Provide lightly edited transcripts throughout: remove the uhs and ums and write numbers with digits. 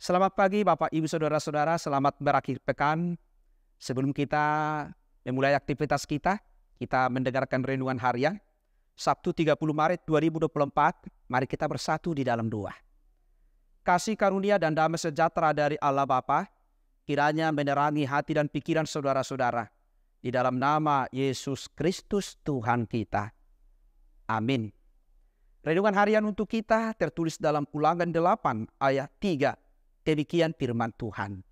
Selamat pagi Bapak Ibu Saudara-saudara, selamat berakhir pekan. Sebelum kita memulai aktivitas kita mendengarkan renungan harian Sabtu 30 Maret 2024. Mari kita bersatu di dalam doa. Kasih karunia dan damai sejahtera dari Allah Bapa kiranya menerangi hati dan pikiran saudara-saudara. Di dalam nama Yesus Kristus Tuhan kita. Amin. Renungan harian untuk kita tertulis dalam Ulangan 8 ayat 3. Demikian firman Tuhan.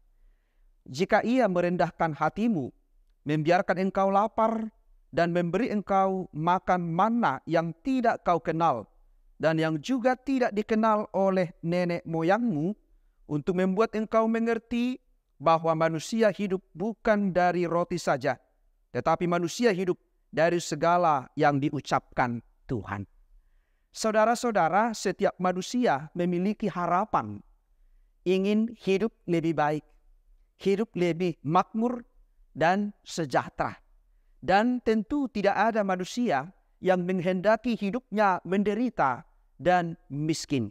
Jika ia merendahkan hatimu, membiarkan engkau lapar, dan memberi engkau makan manna yang tidak kau kenal, dan yang juga tidak dikenal oleh nenek moyangmu, untuk membuat engkau mengerti bahwa manusia hidup bukan dari roti saja, tetapi manusia hidup dari segala yang diucapkan Tuhan. Saudara-saudara, setiap manusia memiliki harapan, ingin hidup lebih baik, hidup lebih makmur dan sejahtera. Dan tentu tidak ada manusia yang menghendaki hidupnya menderita dan miskin.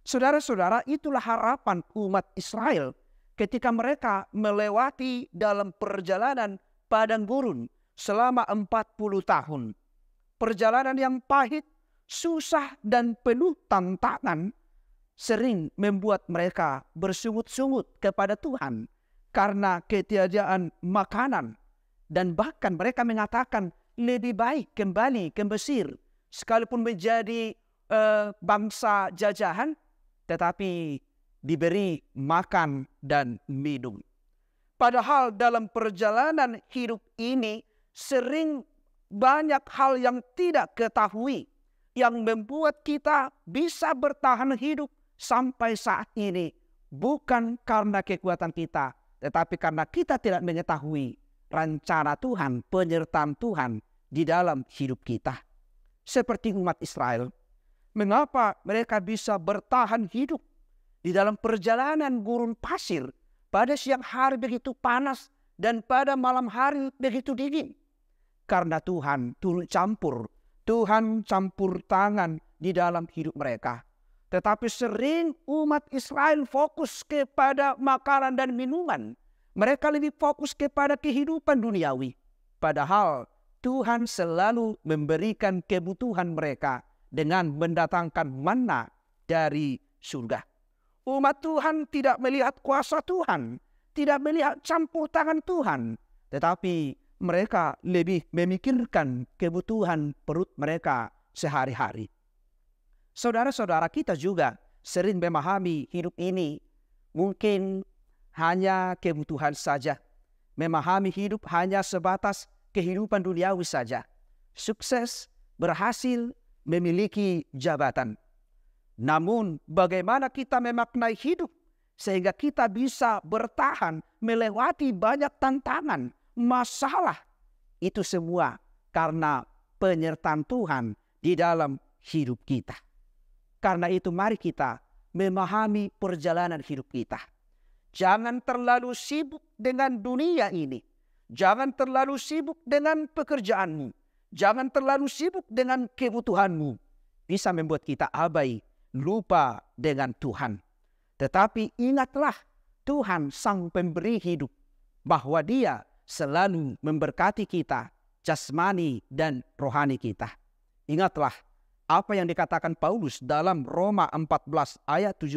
Saudara-saudara, itulah harapan umat Israel ketika mereka melewati dalam perjalanan padang gurun selama 40 tahun. Perjalanan yang pahit, susah dan penuh tantangan sering membuat mereka bersungut-sungut kepada Tuhan karena ketiadaan makanan. Dan bahkan mereka mengatakan lebih baik kembali ke Mesir sekalipun menjadi bangsa jajahan, tetapi diberi makan dan minum. Padahal dalam perjalanan hidup ini sering banyak hal yang tidak ketahui yang membuat kita bisa bertahan hidup sampai saat ini, bukan karena kekuatan kita, tetapi karena kita tidak mengetahui rencana Tuhan, penyertaan Tuhan di dalam hidup kita. Seperti umat Israel, mengapa mereka bisa bertahan hidup di dalam perjalanan gurun pasir pada siang hari begitu panas dan pada malam hari begitu dingin? Karena Tuhan turut campur, Tuhan campur tangan di dalam hidup mereka. Tetapi sering umat Israel fokus kepada makanan dan minuman. Mereka lebih fokus kepada kehidupan duniawi. Padahal Tuhan selalu memberikan kebutuhan mereka dengan mendatangkan manna dari surga. Umat Tuhan tidak melihat kuasa Tuhan, tidak melihat campur tangan Tuhan. Tetapi mereka lebih memikirkan kebutuhan perut mereka sehari-hari. Saudara-saudara, kita juga sering memahami hidup ini mungkin hanya kebutuhan saja. Memahami hidup hanya sebatas kehidupan duniawi saja. Sukses, berhasil, memiliki jabatan. Namun bagaimana kita memaknai hidup sehingga kita bisa bertahan melewati banyak tantangan, masalah? Itu semua karena penyertaan Tuhan di dalam hidup kita. Karena itu mari kita memahami perjalanan hidup kita. Jangan terlalu sibuk dengan dunia ini. Jangan terlalu sibuk dengan pekerjaanmu. Jangan terlalu sibuk dengan kebutuhanmu. Bisa membuat kita abai, lupa dengan Tuhan. Tetapi ingatlah Tuhan sang pemberi hidup, bahwa Dia selalu memberkati kita, jasmani dan rohani kita. Ingatlah apa yang dikatakan Paulus dalam Roma 14 ayat 17.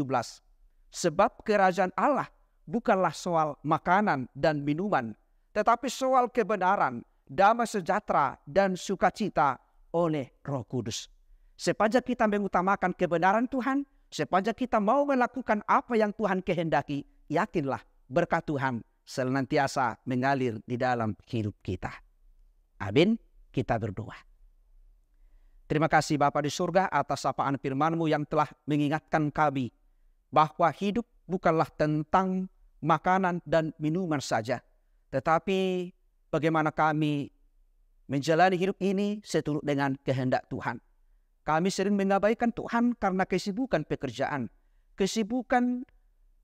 Sebab kerajaan Allah bukanlah soal makanan dan minuman, tetapi soal kebenaran, damai sejahtera dan sukacita oleh Roh Kudus. Sepanjang kita mengutamakan kebenaran Tuhan, sepanjang kita mau melakukan apa yang Tuhan kehendaki, yakinlah berkat Tuhan senantiasa mengalir di dalam hidup kita. Amin. Kita berdoa. Terima kasih Bapa di surga atas sapaan firman-Mu yang telah mengingatkan kami bahwa hidup bukanlah tentang makanan dan minuman saja, tetapi bagaimana kami menjalani hidup ini seturut dengan kehendak Tuhan. Kami sering mengabaikan Tuhan karena kesibukan pekerjaan, kesibukan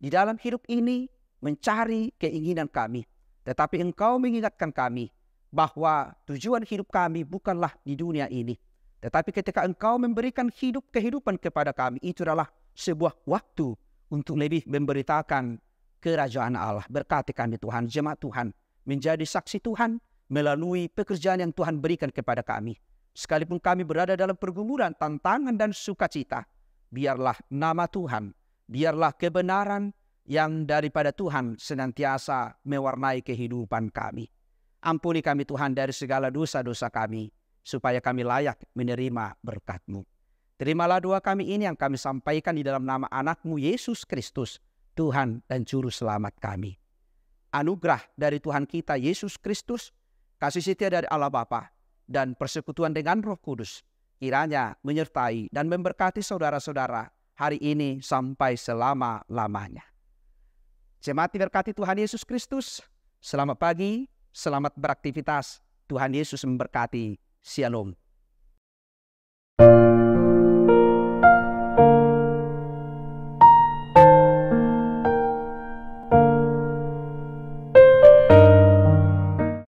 di dalam hidup ini mencari keinginan kami. Tetapi Engkau mengingatkan kami bahwa tujuan hidup kami bukanlah di dunia ini. Tetapi ketika Engkau memberikan kehidupan kepada kami, itu adalah sebuah waktu untuk lebih memberitakan kerajaan Allah. Berkati kami Tuhan, jemaat Tuhan, menjadi saksi Tuhan melalui pekerjaan yang Tuhan berikan kepada kami. Sekalipun kami berada dalam pergumulan, tantangan dan sukacita, biarlah nama Tuhan, biarlah kebenaran yang daripada Tuhan senantiasa mewarnai kehidupan kami. Ampuni kami Tuhan dari segala dosa-dosa kami, supaya kami layak menerima berkat-Mu. Terimalah doa kami ini yang kami sampaikan di dalam nama anak-Mu Yesus Kristus, Tuhan dan Juru Selamat kami. Anugerah dari Tuhan kita Yesus Kristus, kasih setia dari Allah Bapa, dan persekutuan dengan Roh Kudus, kiranya menyertai dan memberkati saudara-saudara hari ini sampai selama-lamanya. Jemaat diberkati Tuhan Yesus Kristus, selamat pagi, selamat beraktivitas, Tuhan Yesus memberkati. Shalom.